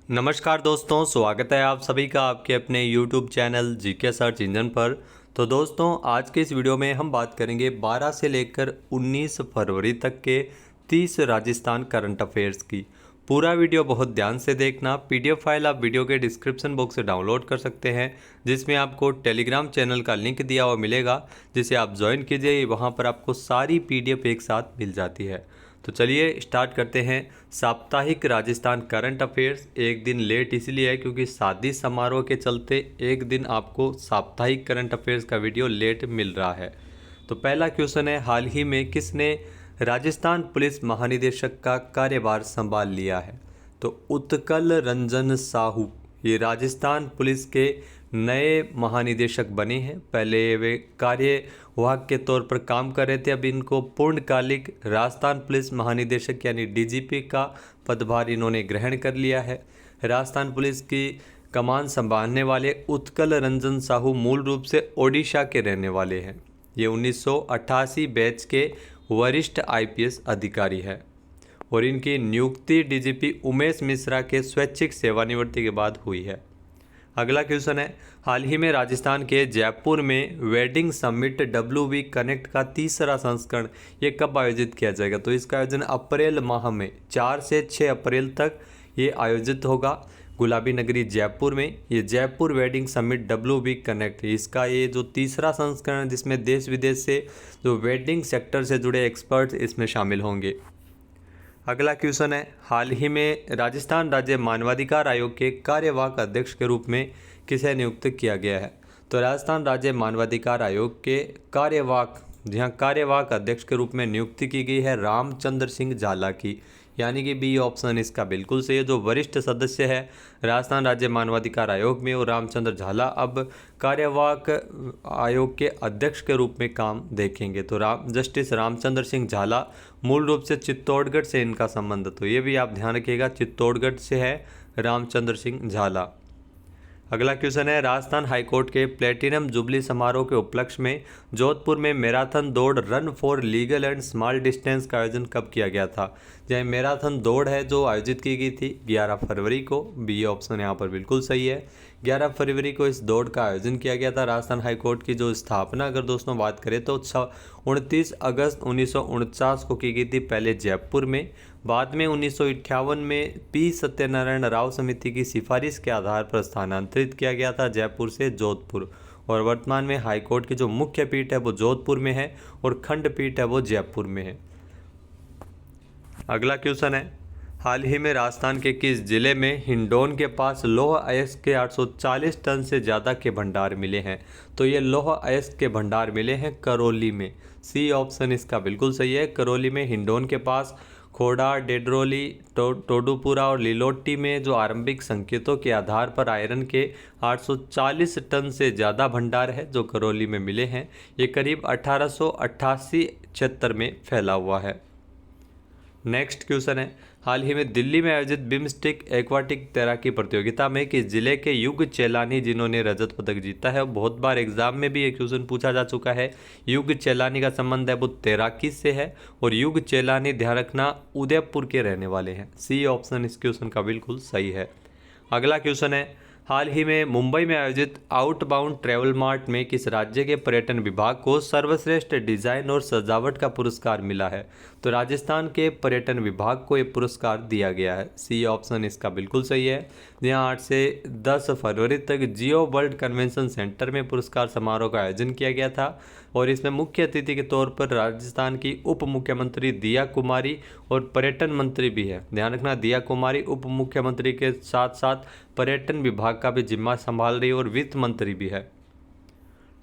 नमस्कार दोस्तों, स्वागत है आप सभी का आपके अपने YouTube channel GK search engine पर। तो दोस्तों, आज के इस वीडियो में हम बात करेंगे 12 से लेकर 19 फरवरी तक के 30 राजस्थान करंट अफेयर्स की। पूरा वीडियो बहुत ध्यान से देखना। PDF फाइल आप वीडियो के डिस्क्रिप्शन बॉक्स से डाउनलोड कर सकते हैं, जिसमें आपको टेलीग्राम चैनल का लिंक दिया हुआ मिलेगा, जिसे आप ज्वाइन कीजिए। वहाँ पर आपको सारी PDF एक साथ मिल जाती है। तो चलिए स्टार्ट करते हैं। साप्ताहिक राजस्थान करंट अफेयर्स एक दिन लेट इसलिए है क्योंकि शादी समारोह के चलते एक दिन आपको साप्ताहिक करंट अफेयर्स का वीडियो लेट मिल रहा है। तो पहला क्वेश्चन है, हाल ही में किसने राजस्थान पुलिस महानिदेशक का कार्यभार संभाल लिया है? तो उत्कल रंजन साहू ये राजस्थान पुलिस के नए महानिदेशक बने हैं। पहले वे कार्यवाहक के तौर पर काम कर रहे थे, अब इनको पूर्णकालिक राजस्थान पुलिस महानिदेशक यानी DGP का पदभार इन्होंने ग्रहण कर लिया है। राजस्थान पुलिस की कमान संभालने वाले उत्कल रंजन साहू मूल रूप से ओडिशा के रहने वाले हैं। ये 1988 बैच के वरिष्ठ IPS अधिकारी है और इनकी नियुक्ति DGP उमेश मिश्रा के स्वैच्छिक सेवानिवृत्ति के बाद हुई है। अगला क्वेश्चन है, हाल ही में राजस्थान के जयपुर में वेडिंग समिट WV कनेक्ट का तीसरा संस्करण ये कब आयोजित किया जाएगा? तो इसका आयोजन अप्रैल माह में 4 से 6 अप्रैल तक ये आयोजित होगा गुलाबी नगरी जयपुर में। ये Jaipur wedding summit WV connect इसका ये जो तीसरा संस्करण है, जिसमें देश विदेश से जो वेडिंग सेक्टर से जुड़े एक्सपर्ट्स इसमें शामिल होंगे। अगला क्वेश्चन है, हाल ही में राजस्थान राज्य मानवाधिकार आयोग के कार्यवाहक अध्यक्ष के रूप में किसे नियुक्त किया गया है? तो राजस्थान राज्य मानवाधिकार आयोग के कार्यवाहक अध्यक्ष के रूप में नियुक्ति की गई है रामचंद्र सिंह झाला की, यानी कि B ऑप्शन इसका बिल्कुल सही है। जो वरिष्ठ सदस्य है राजस्थान राज्य मानवाधिकार आयोग में, वो रामचंद्र झाला अब कार्यवाहक आयोग के अध्यक्ष के रूप में काम देखेंगे। तो जस्टिस रामचंद्र सिंह झाला मूल रूप से चित्तौड़गढ़ से इनका संबंध, तो ये भी आप ध्यान रखिएगा, चित्तौड़गढ़ से है रामचंद्र सिंह झाला। अगला क्वेश्चन है, राजस्थान हाईकोर्ट के प्लेटिनम जुबली समारोह के उपलक्ष्य में जोधपुर में मैराथन दौड़ run for legal and small distance का आयोजन कब किया गया था? यह मैराथन दौड़ है जो आयोजित की गई थी 11 फरवरी को। B ऑप्शन यहाँ पर बिल्कुल सही है। 11 फरवरी को इस दौड़ का आयोजन किया गया था। राजस्थान हाईकोर्ट की जो स्थापना अगर दोस्तों बात करें तो 29 अगस्त 1949 को की गई थी, पहले जयपुर में, बाद में 1958 में P सत्यनारायण राव समिति की सिफारिश के आधार पर स्थानांतरित किया गया था जयपुर से जोधपुर। और वर्तमान में हाईकोर्ट की जो मुख्य पीठ है वो जोधपुर में है और खंडपीठ है वो जयपुर में है। अगला क्वेश्चन है, हाल ही में राजस्थान के किस जिले में हिंडौन के पास लौह अयस्क के 840 टन से ज़्यादा के भंडार मिले हैं? तो ये लौह अयस्क के भंडार मिले हैं करौली में। C ऑप्शन इसका बिल्कुल सही है। करौली में हिंडौन के पास खोड़ा, डेडरोली, टोडूपुरा और लीलोटी में जो आरंभिक संकेतों के आधार पर आयरन के 840 टन से ज़्यादा भंडार है जो करौली में मिले हैं। ये करीब 1888-76 में फैला हुआ है। नेक्स्ट क्वेश्चन है, हाल ही में दिल्ली में आयोजित बिम्स्टिक एक्वाटिक तैराकी प्रतियोगिता में किस जिले के युग चेलानी जिन्होंने रजत पदक जीता है? बहुत बार एग्जाम में भी एक क्वेश्चन पूछा जा चुका है। युग चेलानी का संबंध है वो तैराकी से है और युग चेलानी ध्यान रखना उदयपुर के रहने वाले हैं। C ऑप्शन इस क्वेश्चन का बिल्कुल सही है। अगला क्वेश्चन है, हाल ही में मुंबई में आयोजित आउटबाउंड ट्रैवल मार्ट में किस राज्य के पर्यटन विभाग को सर्वश्रेष्ठ डिजाइन और सजावट का पुरस्कार मिला है? तो राजस्थान के पर्यटन विभाग को ये पुरस्कार दिया गया है। C ऑप्शन इसका बिल्कुल सही है। यहाँ 8 से 10 फरवरी तक जियो वर्ल्ड कन्वेंशन सेंटर में पुरस्कार समारोह का आयोजन किया गया था और इसमें मुख्य अतिथि के तौर पर राजस्थान की उप मुख्यमंत्री दिया कुमारी और पर्यटन मंत्री भी है। ध्यान रखना, दिया कुमारी उप मुख्यमंत्री के साथ साथ पर्यटन विभाग का भी जिम्मा संभाल रही है और वित्त मंत्री भी है।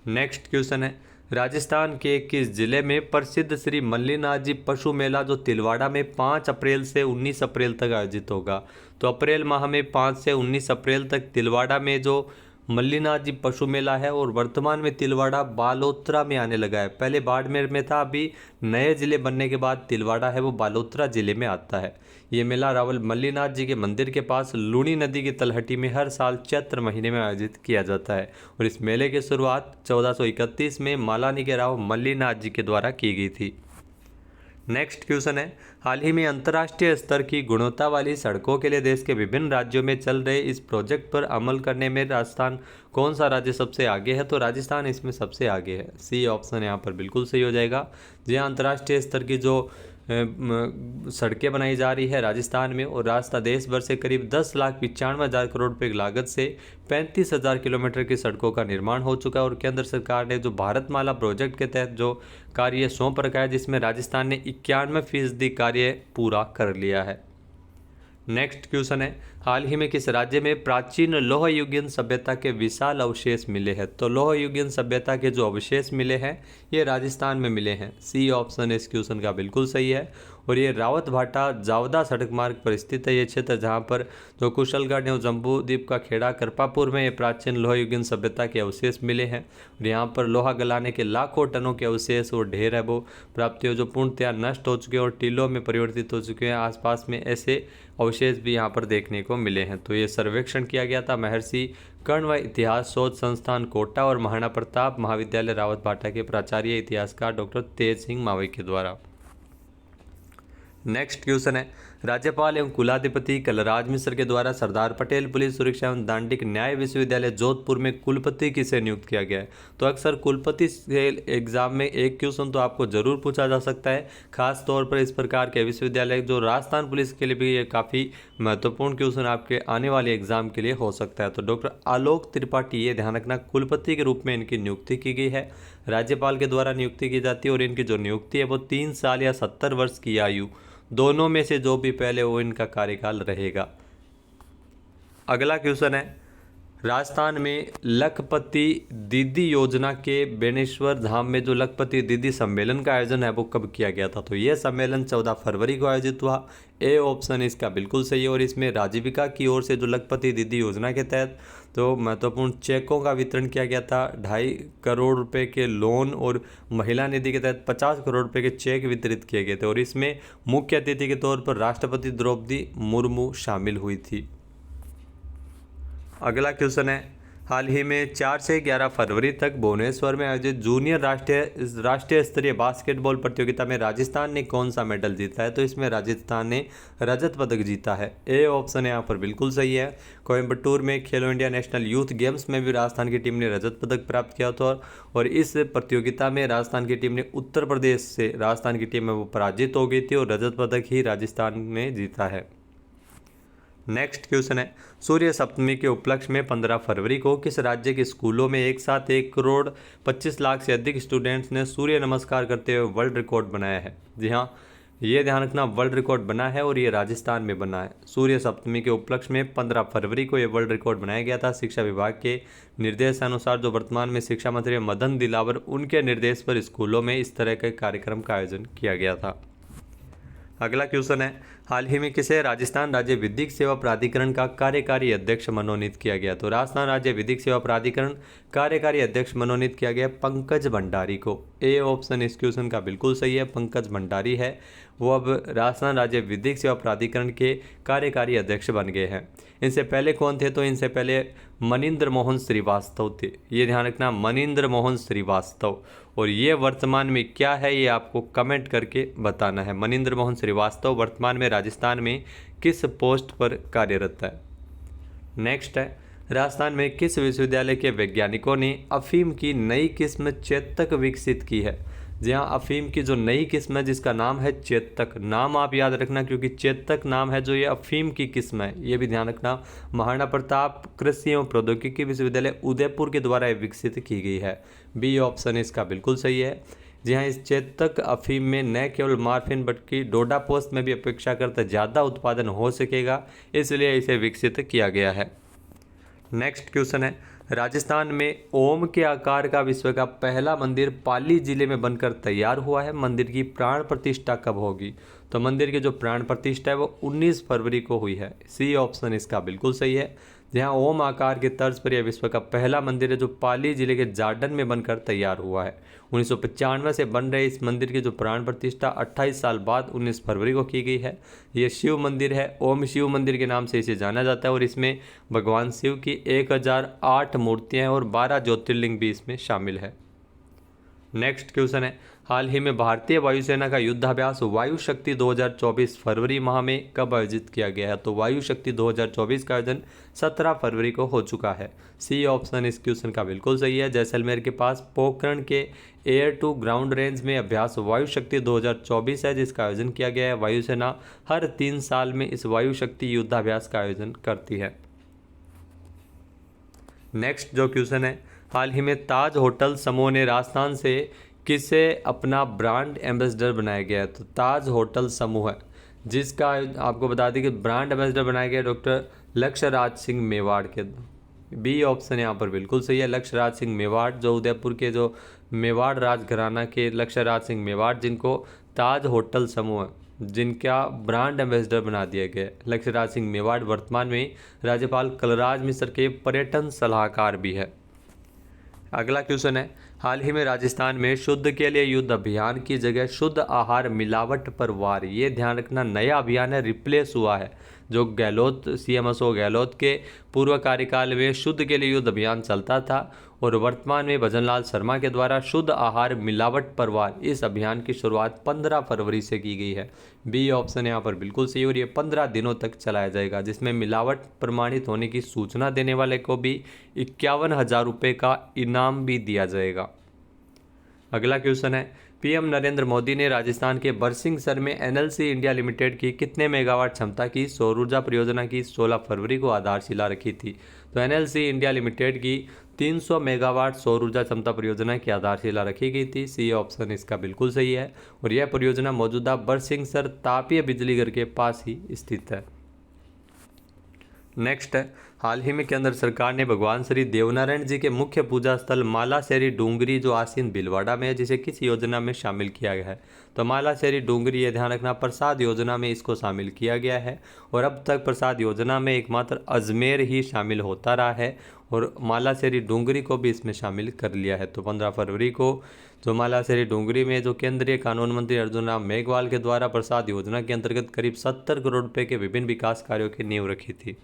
नेक्स्ट क्वेश्चन है, राजस्थान के किस जिले में प्रसिद्ध श्री मल्लीनाथ जी पशु मेला जो तिलवाड़ा में 5 अप्रैल से 19 अप्रैल तक आयोजित होगा? तो अप्रैल माह में 5 से 19 अप्रैल तक तिलवाड़ा में जो मल्लीनाथ जी पशु मेला है और वर्तमान में तिलवाड़ा बालोतरा में आने लगा है। पहले बाड़मेर में था, अभी नए जिले बनने के बाद तिलवाड़ा है वो बालोतरा जिले में आता है। ये मेला रावल मल्लीनाथ जी के मंदिर के पास लूणी नदी की तलहटी में हर साल चैत्र महीने में आयोजित किया जाता है और इस मेले की शुरुआत 1431 में मालानी के राव मल्लीनाथ जी के द्वारा की गई थी। नेक्स्ट क्वेश्चन है, हाल ही में अंतर्राष्ट्रीय स्तर की गुणवत्ता वाली सड़कों के लिए देश के विभिन्न राज्यों में चल रहे इस प्रोजेक्ट पर अमल करने में राजस्थान कौन सा राज्य सबसे आगे है? तो राजस्थान इसमें सबसे आगे है। सी ऑप्शन यहाँ पर बिल्कुल सही हो जाएगा। जी हाँ, अंतर्राष्ट्रीय स्तर की जो सड़कें बनाई जा रही है राजस्थान में, और रास्ता देश भर से करीब 10,95,000 करोड़ रुपए की लागत से 35,000 किलोमीटर की सड़कों का निर्माण हो चुका है। और केंद्र सरकार ने जो भारतमाला प्रोजेक्ट के तहत जो कार्य सौंप रखा है, जिसमें राजस्थान ने 91% कार्य पूरा कर लिया है। नेक्स्ट क्वेश्चन है, हाल ही में किस राज्य में प्राचीन लौह युगीन सभ्यता के विशाल अवशेष मिले हैं? तो लौह युगीन सभ्यता के जो अवशेष मिले हैं ये राजस्थान में मिले हैं। सी ऑप्शन इस क्वेश्चन का बिल्कुल सही है। और ये रावत भाटा जावदा सड़क मार्ग पर स्थित है ये क्षेत्र, जहाँ पर जो कुशलगढ़ एवं जम्बूद्वीप का खेड़ा करपापुर में ये प्राचीन लौह युगीन सभ्यता के अवशेष मिले हैं। और यहाँ पर लोहा गलाने के लाखों टनों के अवशेष और ढेर है वो प्राप्ति जो पूर्णतया नष्ट हो चुके हैं और टीलों में परिवर्तित हो चुके हैं। आसपास में ऐसे अवशेष भी यहाँ पर देखने को मिले हैं। तो ये सर्वेक्षण किया गया था महर्षि कर्ण व इतिहास शोध संस्थान कोटा और महाराणा प्रताप महाविद्यालय रावत भाटा के प्राचार्य इतिहासकार डॉक्टर तेज सिंह मावी के द्वारा। नेक्स्ट क्वेश्चन है, राज्यपाल एवं कुलाधिपति कलराज मिश्र के द्वारा सरदार पटेल पुलिस सुरक्षा एवं दांडिक न्याय विश्वविद्यालय जोधपुर में कुलपति किसे नियुक्त किया गया है? तो अक्सर कुलपति के एग्जाम में एक क्वेश्चन तो आपको जरूर पूछा जा सकता है, खास तौर पर इस प्रकार के विश्वविद्यालय जो राजस्थान पुलिस के लिए भी ये काफ़ी महत्वपूर्ण क्वेश्चन आपके आने वाले एग्जाम के लिए हो सकता है। तो डॉक्टर आलोक त्रिपाठी, ये ध्यान रखना, कुलपति के रूप में इनकी नियुक्ति की गई है। राज्यपाल के द्वारा नियुक्ति की जाती है और इनकी जो नियुक्ति है वो 3 साल या 70 वर्ष की आयु, दोनों में से जो भी पहले वो इनका कार्यकाल रहेगा। अगला क्वेश्चन है, राजस्थान में लखपति दीदी योजना के बेनेश्वर धाम में जो लखपति दीदी सम्मेलन का आयोजन है वो कब किया गया था? तो यह सम्मेलन 14 फरवरी को आयोजित हुआ। ए ऑप्शन इसका बिल्कुल सही है। और इसमें राजीविका की ओर से जो लखपति दीदी योजना के तहत तो महत्वपूर्ण चेकों का वितरण किया गया था। 2.5 करोड़ रुपए के लोन और महिला निधि के तहत 50 करोड़ रुपए के चेक वितरित किए गए थे। और इसमें मुख्य अतिथि के तौर पर राष्ट्रपति द्रौपदी मुर्मू शामिल हुई थी। अगला क्वेश्चन है, हाल ही में 4 से 11 फरवरी तक भुवनेश्वर में आयोजित जूनियर राष्ट्रीय स्तरीय बास्केटबॉल प्रतियोगिता में राजस्थान ने कौन सा मेडल जीता है? तो इसमें राजस्थान ने रजत पदक जीता है। ए ऑप्शन यहाँ पर बिल्कुल सही है। कोयम्बटूर में खेलो इंडिया नेशनल यूथ गेम्स में भी राजस्थान की टीम ने रजत पदक प्राप्त किया था। और इस प्रतियोगिता में राजस्थान की टीम ने उत्तर प्रदेश से राजस्थान की टीम में वो पराजित हो गई थी और रजत पदक ही राजस्थान ने जीता है। नेक्स्ट क्वेश्चन है, सूर्य सप्तमी के उपलक्ष्य में 15 फरवरी को किस राज्य के स्कूलों में एक साथ 1 करोड़ 25 लाख से अधिक स्टूडेंट्स ने सूर्य नमस्कार करते हुए वर्ल्ड रिकॉर्ड बनाया है? जी हाँ, ये ध्यान रखना, वर्ल्ड रिकॉर्ड बना है और ये राजस्थान में बना है। सूर्य सप्तमी के उपलक्ष्य में 15 फरवरी को ये वर्ल्ड रिकॉर्ड बनाया गया था। शिक्षा विभाग के निर्देशानुसार जो वर्तमान में शिक्षा मंत्री मदन दिलावर, उनके निर्देश पर स्कूलों में इस तरह के कार्यक्रम का आयोजन किया गया था। अगला क्वेश्चन है, हाल ही में किसे राजस्थान राज्य विधिक सेवा प्राधिकरण का कार्यकारी अध्यक्ष मनोनीत किया गया? तो राजस्थान राज्य विधिक सेवा प्राधिकरण कार्यकारी अध्यक्ष मनोनीत किया गया पंकज भंडारी को। ए ऑप्शन इस क्वेश्चन का बिल्कुल सही है, पंकज भंडारी है वो अब राजस्थान राज्य विधिक सेवा प्राधिकरण के कार्यकारी अध्यक्ष बन गए हैं। इनसे पहले कौन थे? तो इनसे पहले मनिंद्र मोहन श्रीवास्तव थे। ये ध्यान रखना, मनिंद्र मोहन श्रीवास्तव। और ये वर्तमान में क्या है ये आपको कमेंट करके बताना है। मनिंद्र मोहन श्रीवास्तव वर्तमान में राजस्थान में किस पोस्ट पर कार्यरत है? नेक्स्ट है, राजस्थान में किस विश्वविद्यालय के वैज्ञानिकों ने अफीम की नई किस्म चेतक विकसित की है? जी हाँ, अफीम की जो नई किस्म है जिसका नाम है चेतक, नाम आप याद रखना क्योंकि चेतक नाम है जो ये अफीम की किस्म है, ये भी ध्यान रखना। महाराणा प्रताप कृषि एवं प्रौद्योगिकी विश्वविद्यालय उदयपुर के द्वारा विकसित की गई है। बी ऑप्शन इसका बिल्कुल सही है। जी हाँ, इस चेतक अफीम में न केवल मार्फिन बल्कि डोडा पोस्ट में भी अपेक्षाकृत ज़्यादा उत्पादन हो सकेगा, इसलिए इसे विकसित किया गया है। नेक्स्ट क्वेश्चन है, राजस्थान में ओम के आकार का विश्व का पहला मंदिर पाली जिले में बनकर तैयार हुआ है। मंदिर की प्राण प्रतिष्ठा कब होगी? तो मंदिर की जो प्राण प्रतिष्ठा है वो 19 फरवरी को हुई है। सी ऑप्शन इसका बिल्कुल सही है। जहाँ ओम आकार के तर्ज पर यह विश्व का पहला मंदिर है जो पाली जिले के जार्डन में बनकर तैयार हुआ है। 1995 से बन रहे इस मंदिर की जो प्राण प्रतिष्ठा 28 साल बाद 19 फरवरी को की गई है। ये शिव मंदिर है, ओम शिव मंदिर के नाम से इसे जाना जाता है और इसमें भगवान शिव की 1008 मूर्तियाँ हैं और 12 ज्योतिर्लिंग भी इसमें शामिल है। नेक्स्ट क्वेश्चन है, हाल ही में भारतीय वायुसेना का युद्धाभ्यास वायु शक्ति 2024 फरवरी माह में कब आयोजित किया गया है? तो वायु शक्ति 2024 का आयोजन 17 फरवरी को हो चुका है। सी ऑप्शन इस क्वेश्चन का बिल्कुल सही है। जैसलमेर के पास पोखरण के एयर टू ग्राउंड रेंज में अभ्यास वायु शक्ति 2024 है, जिसका आयोजन किया गया है। वायुसेना हर 3 साल में इस वायु शक्ति युद्धाभ्यास का आयोजन करती है। नेक्स्ट जो क्वेश्चन है, हाल ही में ताज होटल समूह ने राजस्थान से किसे अपना ब्रांड एम्बेसडर बनाया गया है? तो ताज होटल समूह है जिसका आपको बता दें कि ब्रांड एम्बेसडर बनाया गया डॉक्टर लक्ष्यराज सिंह मेवाड़ के। बी ऑप्शन यहाँ पर बिल्कुल सही है। लक्ष्यराज सिंह मेवाड़ जो उदयपुर के जो मेवाड़ राजघराना के लक्ष्यराज सिंह मेवाड़, जिनको ताज होटल समूह जिनका ब्रांड एम्बेसडर बना दिया गया। लक्ष्यराज सिंह मेवाड़ वर्तमान में राज्यपाल कलराज मिश्र के पर्यटन सलाहकार भी है। अगला क्वेश्चन है, हाल ही में राजस्थान में शुद्ध के लिए युद्ध अभियान की जगह शुद्ध आहार मिलावट पर वार, ये ध्यान रखना नया अभियान है, रिप्लेस हुआ है। जो गहलोत CMSO गहलोत के पूर्व कार्यकाल में शुद्ध के लिए युद्ध अभियान चलता था और वर्तमान में भजनलाल शर्मा के द्वारा शुद्ध आहार मिलावट पर वार, इस अभियान की शुरुआत 15 फरवरी से की गई है। बी ऑप्शन यहाँ पर बिल्कुल सही और ये 15 दिनों तक चलाया जाएगा, जिसमें मिलावट प्रमाणित होने की सूचना देने वाले को भी 51,000 रुपये का इनाम भी दिया जाएगा। अगला क्वेश्चन है, पीएम नरेंद्र मोदी ने राजस्थान के बरसिंहसर में NLC इंडिया लिमिटेड की कितने मेगावाट क्षमता की सौर ऊर्जा परियोजना की 16 फरवरी को आधारशिला रखी थी? तो NLC इंडिया लिमिटेड की 300 मेगावाट सौर ऊर्जा क्षमता परियोजना की आधारशिला रखी गई थी। सी ऑप्शन इसका बिल्कुल सही है और यह परियोजना मौजूदा बरसिंहसर तापीय बिजली घर के पास ही स्थित है। नेक्स्ट है, हाल ही में केंद्र सरकार ने भगवान श्री देवनारायण जी के मुख्य पूजा स्थल मालाशेरी डूंगरी जो आसीन भीलवाड़ा में है, जिसे किस योजना में शामिल किया गया है? तो मालाशेरी डूंगरी, ये ध्यान रखना, प्रसाद योजना में इसको शामिल किया गया है और अब तक प्रसाद योजना में एकमात्र अजमेर ही शामिल होता रहा है और मालाशेरी डूंगरी को भी इसमें शामिल कर लिया है। तो 15 फरवरी को जो मालाशेरी डूंगरी में जो केंद्रीय कानून मंत्री अर्जुन राम मेघवाल के द्वारा प्रसाद योजना के अंतर्गत करीब 70 करोड़ रुपए के विभिन्न विकास कार्यों की नींव रखी थी।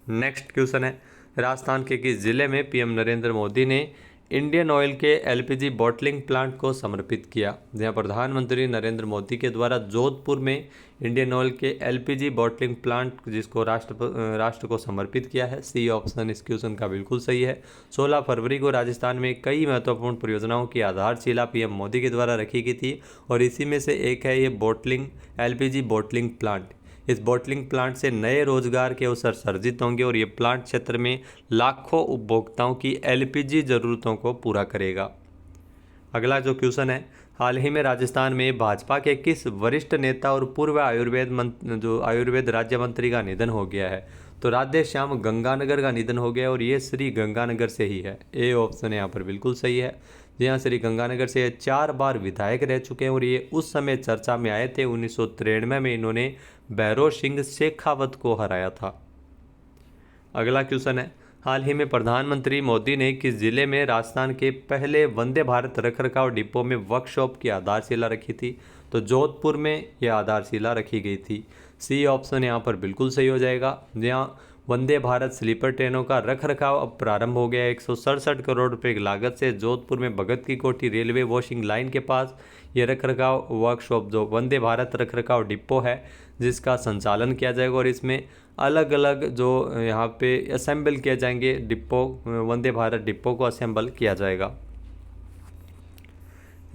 नेक्स्ट क्वेश्चन है, राजस्थान के किस जिले में पीएम नरेंद्र मोदी ने इंडियन ऑयल के LPG बॉटलिंग प्लांट को समर्पित किया? जहां प्रधानमंत्री नरेंद्र मोदी के द्वारा जोधपुर में इंडियन ऑयल के LPG बॉटलिंग प्लांट जिसको राष्ट्र को समर्पित किया है। सी ऑप्शन इस क्वेश्चन का बिल्कुल सही है। 16 फरवरी को राजस्थान में कई महत्वपूर्ण परियोजनाओं की आधारशिला पीएम मोदी के द्वारा रखी गई थी और इसी में से एक है ये LPG बॉटलिंग प्लांट। इस बॉटलिंग प्लांट से नए रोजगार के अवसर सर्जित होंगे और ये प्लांट क्षेत्र में लाखों उपभोक्ताओं की LPG ज़रूरतों को पूरा करेगा। अगला जो क्वेश्चन है, हाल ही में राजस्थान में भाजपा के किस वरिष्ठ नेता और पूर्व आयुर्वेद राज्य मंत्री का निधन हो गया है? तो राधे श्याम गंगानगर का निधन हो गया और ये श्री गंगानगर से ही है। ए ऑप्शन यहाँ पर बिल्कुल सही है। जी हाँ, श्री गंगानगर से 4 बार विधायक रह चुके हैं और ये उस समय चर्चा में आए थे। 1993 में इन्होंने भैरों सिंह शेखावत को हराया था। अगला क्वेश्चन है, हाल ही में प्रधानमंत्री मोदी ने किस जिले में राजस्थान के पहले वंदे भारत रखरखाव डिपो में वर्कशॉप की आधारशिला रखी थी? तो जोधपुर में यह आधारशिला रखी गई थी। सी ऑप्शन यहाँ पर बिल्कुल सही हो जाएगा। जहाँ वंदे भारत स्लीपर ट्रेनों का रखरखाव अब प्रारंभ हो गया है। 167 करोड़ रुपए की लागत से जोधपुर में भगत की कोठी रेलवे वॉशिंग लाइन के पास ये रखरखाव वर्कशॉप जो वंदे भारत रखरखाव डिपो है जिसका संचालन किया जाएगा और इसमें अलग अलग जो यहाँ पे असेंबल किए जाएंगे डिपो, वंदे भारत डिपो को असेंबल किया जाएगा।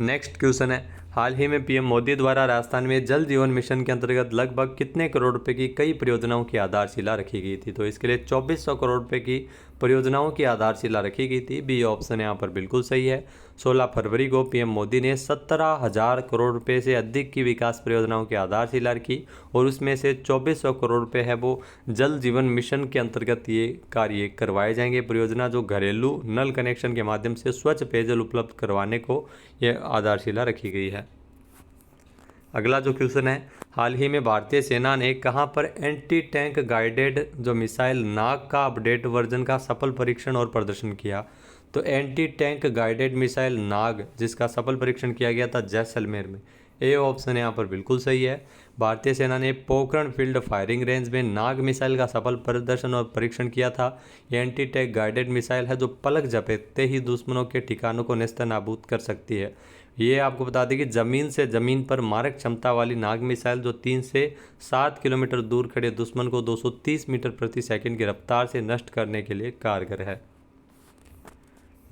नेक्स्ट क्वेश्चन है, हाल ही में पीएम मोदी द्वारा राजस्थान में जल जीवन मिशन के अंतर्गत लगभग कितने करोड़ रुपए की कई परियोजनाओं की आधारशिला रखी गई थी? तो इसके लिए 2400 करोड़ रुपए की परियोजनाओं की आधारशिला रखी गई थी। बी ऑप्शन यहाँ पर बिल्कुल सही है। 16 फरवरी को पीएम मोदी ने 17,000 करोड़ रुपए से अधिक की विकास परियोजनाओं की आधारशिला रखी और उसमें से 2400 करोड़ रुपए है वो जल जीवन मिशन के अंतर्गत ये कार्य करवाए जाएंगे। परियोजना जो घरेलू नल कनेक्शन के माध्यम से स्वच्छ पेयजल उपलब्ध करवाने को यह आधारशिला रखी गई है। अगला जो क्वेश्चन है, हाल ही में भारतीय सेना ने कहां पर एंटी टैंक गाइडेड जो मिसाइल नाग का अपडेट वर्जन का सफल परीक्षण और प्रदर्शन किया? तो एंटी टैंक गाइडेड मिसाइल नाग जिसका सफल परीक्षण किया गया था जैसलमेर में। ए ऑप्शन यहाँ पर बिल्कुल सही है। भारतीय सेना ने पोखरण फील्ड फायरिंग रेंज में नाग मिसाइल का सफल प्रदर्शन और परीक्षण किया था। यह एंटी टैंक गाइडेड मिसाइल है जो पलक झपकते ही दुश्मनों के ठिकानों को नेस्तनाबूद कर सकती है। ये आपको बता दें कि ज़मीन से ज़मीन पर मारक क्षमता वाली नाग मिसाइल जो 3 से 7 किलोमीटर दूर खड़े दुश्मन को 230 मीटर प्रति सेकंड की रफ्तार से नष्ट करने के लिए कारगर है।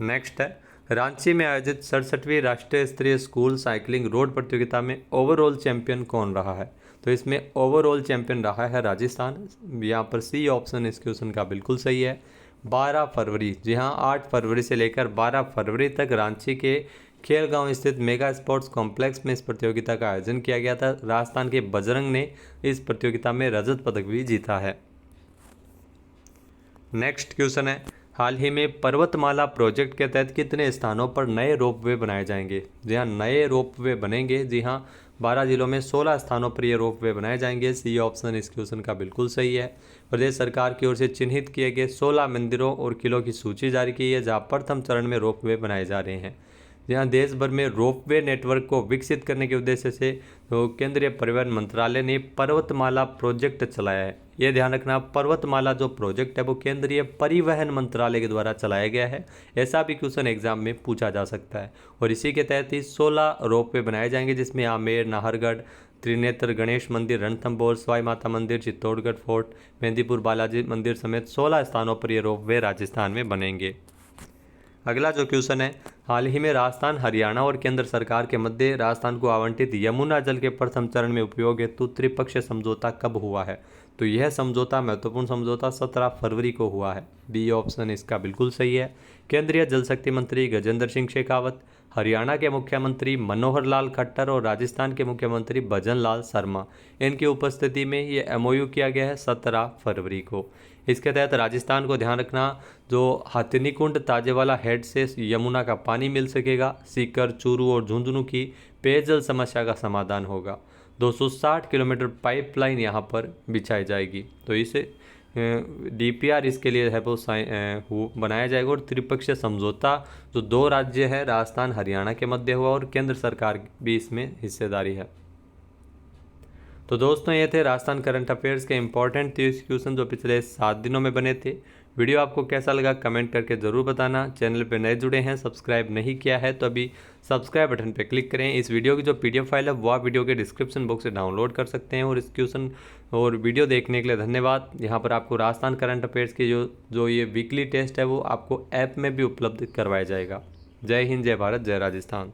नेक्स्ट है, रांची में आयोजित 67वीं राष्ट्रीय स्तरीय स्कूल साइकिलिंग रोड प्रतियोगिता में ओवरऑल चैंपियन कौन रहा है? तो इसमें ओवरऑल चैंपियन रहा है राजस्थान। यहाँ पर सी ऑप्शन इस क्वेश्चन का बिल्कुल सही है। 12 फरवरी, जी हाँ 8 फरवरी से लेकर 12 फरवरी तक रांची के खेलगांव स्थित मेगा स्पोर्ट्स कॉम्प्लेक्स में इस प्रतियोगिता का आयोजन किया गया था। राजस्थान के बजरंग ने इस प्रतियोगिता में रजत पदक भी जीता है। नेक्स्ट क्वेश्चन है, हाल ही में पर्वतमाला प्रोजेक्ट के तहत कितने स्थानों पर नए रोपवे बनाए जाएंगे? जी हाँ, नए रोपवे बनेंगे। जी हाँ, 12 जिलों में 16 स्थानों पर ये रोपवे बनाए जाएंगे। सी ऑप्शन इस क्वेश्चन का बिल्कुल सही है। प्रदेश सरकार की ओर से चिन्हित किए गए 16 मंदिरों और किलों की सूची जारी की है जहाँ प्रथम चरण में रोपवे बनाए जा रहे हैं। जहाँ देश भर में रोपवे नेटवर्क को विकसित करने के उद्देश्य से तो केंद्रीय परिवहन मंत्रालय ने पर्वतमाला प्रोजेक्ट चलाया है। ये ध्यान रखना, पर्वतमाला जो प्रोजेक्ट है वो केंद्रीय परिवहन मंत्रालय के द्वारा चलाया गया है। ऐसा भी क्वेश्चन एग्जाम में पूछा जा सकता है। और इसी के तहत ही 16 रोपवे बनाए जाएंगे जिसमें आमेर, नाहरगढ़, त्रिनेत्र गणेश मंदिर, रणथंभौर, सवाई माता मंदिर, चित्तौड़गढ़ फोर्ट, मेहंदीपुर बालाजी मंदिर समेत 16 स्थानों पर ये रोपवे राजस्थान में बनेंगे। अगला जो क्वेश्चन है, हाल ही में राजस्थान, हरियाणा और केंद्र सरकार के मध्य राजस्थान को आवंटित यमुना जल के प्रथम चरण में उपयोग हेतु त्रिपक्षीय समझौता कब हुआ है? तो यह समझौता, महत्वपूर्ण समझौता 17 फरवरी को हुआ है। बी ऑप्शन इसका बिल्कुल सही है। केंद्रीय जल शक्ति मंत्री गजेंद्र सिंह शेखावत, हरियाणा के मुख्यमंत्री मनोहर लाल खट्टर और राजस्थान के मुख्यमंत्री भजन लाल शर्मा, इनकी उपस्थिति में ये एमओयू किया गया है 17 फरवरी को। इसके तहत राजस्थान को ध्यान रखना, जो हथिनीकुंड ताजेवाला हेड से यमुना का पानी मिल सकेगा। सीकर, चूरू और झुंझुनू की पेयजल समस्या का समाधान होगा। 260 किलोमीटर पाइपलाइन यहाँ पर बिछाई जाएगी। तो इसे डीपीआर इसके लिए है वो बनाया जाएगा। और त्रिपक्षीय समझौता जो 2 राज्य है राजस्थान, हरियाणा के मध्य हुआ और केंद्र सरकार भी इसमें हिस्सेदारी है। तो दोस्तों, ये थे राजस्थान करंट अफेयर्स के इंपॉर्टेंट 30 क्वेश्चन जो पिछले 7 दिनों में बने थे। वीडियो आपको कैसा लगा कमेंट करके ज़रूर बताना। चैनल पे नए जुड़े हैं, सब्सक्राइब नहीं किया है तो अभी सब्सक्राइब बटन पे क्लिक करें। इस वीडियो की जो PDF फाइल है वो आप वीडियो के डिस्क्रिप्शन बॉक्स से डाउनलोड कर सकते हैं। और इस क्वेश्चन और वीडियो देखने के लिए धन्यवाद। यहाँ पर आपको राजस्थान करंट अफेयर्स की जो ये वीकली टेस्ट है वो आपको ऐप में भी उपलब्ध करवाया जाएगा। जय हिंद, जय भारत, जय राजस्थान।